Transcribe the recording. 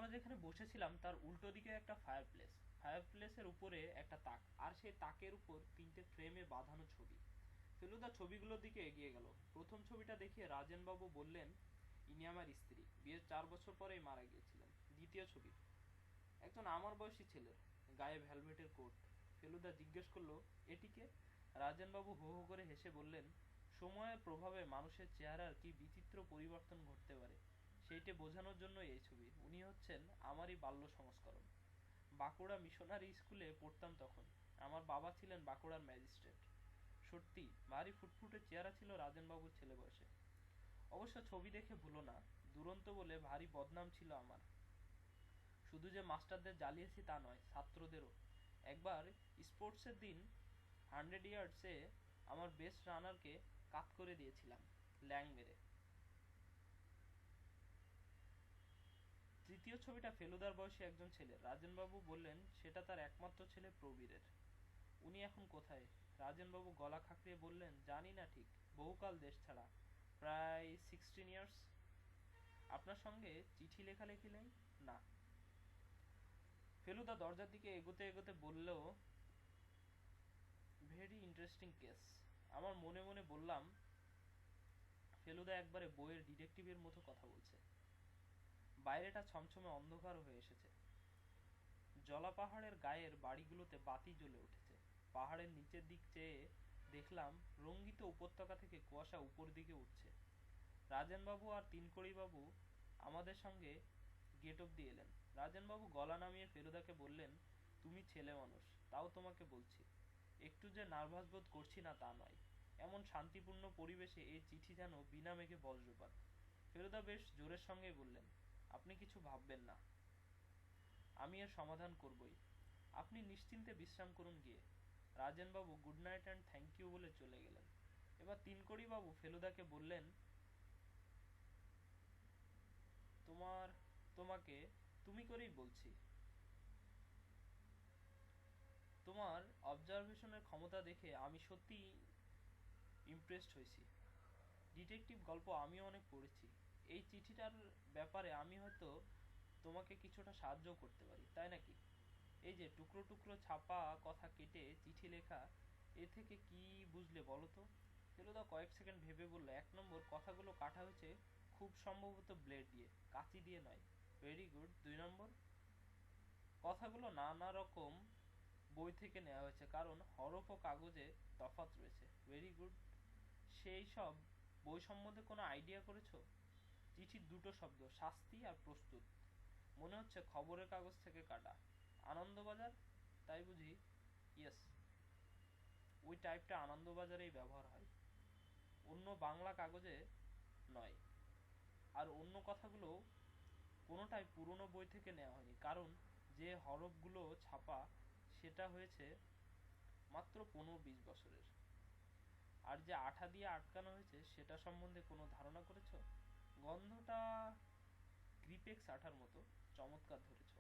আমরা যেখানে বসেছিলাম তার উল্টো দিকে একটা ফায়ারপ্লেসের উপরে একটা তাক, আর সেই তাকের উপর 3টে ফ্রেমে বাঁধানো ছবি। ফেলুদা ছবিগুলোর দিকে এগিয়ে গেল। প্রথম ছবিটা দেখিয়ে রাজেনবাবু বললেন, ইনি আমার স্ত্রী, বিয়ের 4 বছর পরেই মারা গিয়েছিলেন। দ্বিতীয় ছবি, একজন আমার বয়সী ছেলের, গায়ে ভেলভেটের কোট। ফেলুদা জিজ্ঞেস করলো, এটিকে? রাজেনবাবু হো হো করে হেসে বললেন, সময়ের প্রভাবে মানুষের চেহারার কি বিচিত্র পরিবর্তন ঘটতে পারে সেইটে বোঝানোর জন্য এই ছবি। উনি হচ্ছেন আমারই বাল্য সংস্করণ। বাঁকুড়া মিশনারি স্কুলে পড়তাম তখন। আমার বাবা ছিলেন বাঁকুড়ার ম্যাজিস্ট্রেট। সত্যি ভারী ফুটফুটে চেহারা ছিল রাজেনবাবুর ছেলে বয়সে। অবশ্য ছবি দেখে ভুলো না, দুরন্ত বলে ভারী বদনাম ছিল আমার। শুধু যে মাস্টারদের জ্বালিয়েছি তা নয়, ছাত্রদেরও। একবার স্পোর্টসের দিন 100 ইয়ার্ডসে আমার বেস্ট রানারকে কাত করে দিয়েছিলাম ল্যাং মেরে। তৃতীয় ছবিটা ফেলুদার বয়সী একজন ছেলে। রাজেনবাবু বললেন, সেটা তার একমাত্র ছেলে প্রবীরের। উনি এখন কোথায়? রাজেনবাবু গলা খাঁকড়িয়ে বললেন, জানি না ঠিক, বহুকাল দেশ ছাড়া, প্রায় 16 ইয়ার্স। আপনার সঙ্গে চিঠি লেখালেখি নেই? না। ফেলুদা দরজার দিকে এগোতে এগোতে বলল, ভেরি ইন্টারেস্টিং কেস। আমার মনে মনে বললাম, ফেলুদা একবারে বইয়ের ডিটেকটিভের মতো কথা বলছে। বাইরেটা ছমছমে অন্ধকার হয়ে এসেছে। জলা পাহাড়ের গায়ের বাড়িগুলোতে বাতি জ্বলে উঠেছে। পাহাড়ের নিচের দিক চেয়ে দেখলাম রঙ্গিত উপত্যকা থেকে কুয়াশা উপর দিকে উঠছে। রাজেনবাবু আর তিনকড়িবাবু আমাদের সঙ্গে গেট অব্দি এলেন। রাজেনবাবু গলা নামিয়ে ফেলুদাকে বললেন, তুমি ছেলে মানুষ, তাও তোমাকে বলছি, একটু যে নার্ভাস বোধ করছি না তা নয়। এমন শান্তিপূর্ণ পরিবেশে এই চিঠি যেন বিনা মেঘে বজ্রপাত। ফেলুদা বেশ জোরের সঙ্গেই বললেন, আপনি কিছু ভাববেন না, আমি এর সমাধান করবই। আপনি নিশ্চিন্তে বিশ্রাম করুন গিয়ে। রাজেনবাবু good night and thank you বলে চলে গেলেন। এবার তিনকড়িবাবু ফেলুদাকে বললেন, তোমাকে তুমি করেই বলছি। তোমার অবজারভেশনের ক্ষমতা দেখে আমি সত্যিই ইমপ্রেসড হয়েছি। ডিটেকটিভ গল্প আমিও অনেক পড়েছি। এই চিঠিটার ব্যাপারে আমি হয়তো তোমাকে কিছুটা সাহায্য করতে পারি, তাই নাকি? এই যে টুকরো টুকরো ছাপা কথা কেটে চিঠি লেখা, এ থেকে কি বুঝলে বলো তো? ফেলুদা কয়েক সেকেন্ড ভেবে বলল, 1 নম্বর, কথাগুলো কাটা হয়েছে খুব সম্ভবত ব্লেড দিয়ে, কাঁচি দিয়ে নয়। Very good. 2 নম্বর, কথাগুলো নানা রকম বই থেকে নেওয়া হয়েছে, কারণ হরফ ও কাগজে তফাৎ রয়েছে। Very good. সেই সব বই সম্বন্ধে কোনো আইডিয়া করেছো? চিঠির 2টো শব্দ, শাস্তি আর প্রস্তুত, মনে হচ্ছে খবরের কাগজ থেকে কাটা। আনন্দবাজার, তাই বুঝি? ইয়েস, ওই টাইপটা আনন্দবাজারেই ব্যবহার হয়, অন্য বাংলা কাগজে নয়। আর অন্য কথাগুলো কোনোটাই পুরনো বই থেকে নেওয়া হয়নি, কারণ যে হরফগুলো ছাপা সেটা হয়েছে মাত্র 15-20 বছরের। আর যে আঠা দিয়ে আটকানো হয়েছে সেটা সম্বন্ধে কোনো ধারণা করেছো? গন্ধটা গ্রিপেক্স আঠার মতো। চমৎকার ধরেছ।